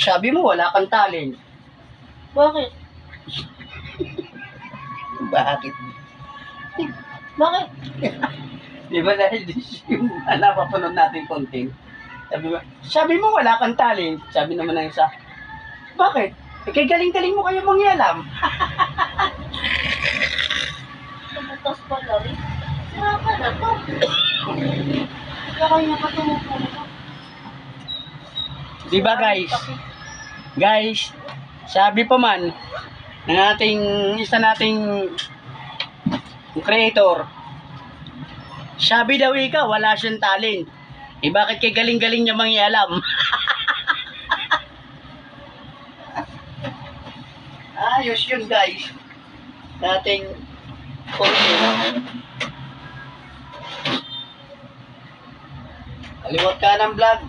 Sabi mo wala kang talent. Bakit? Bakit? Bakit? Di ba dahil yung napapanood natin content? Sabi mo wala kang talent. Sabi naman ng isa, bakit? Kaya galing-galing mo kayo mangyalam. Tumutas pala rin. Sira ka na to. Kaya kanya pa tumutulo. Di ba guys? Guys, sabi pa man ng ating isa nating creator, sabi daw ikaw wala siyang talent. Eh bakit kay galing-galing niya mangyalam? Ayos yun guys. Dating content. Kaliwat ka ng vlog.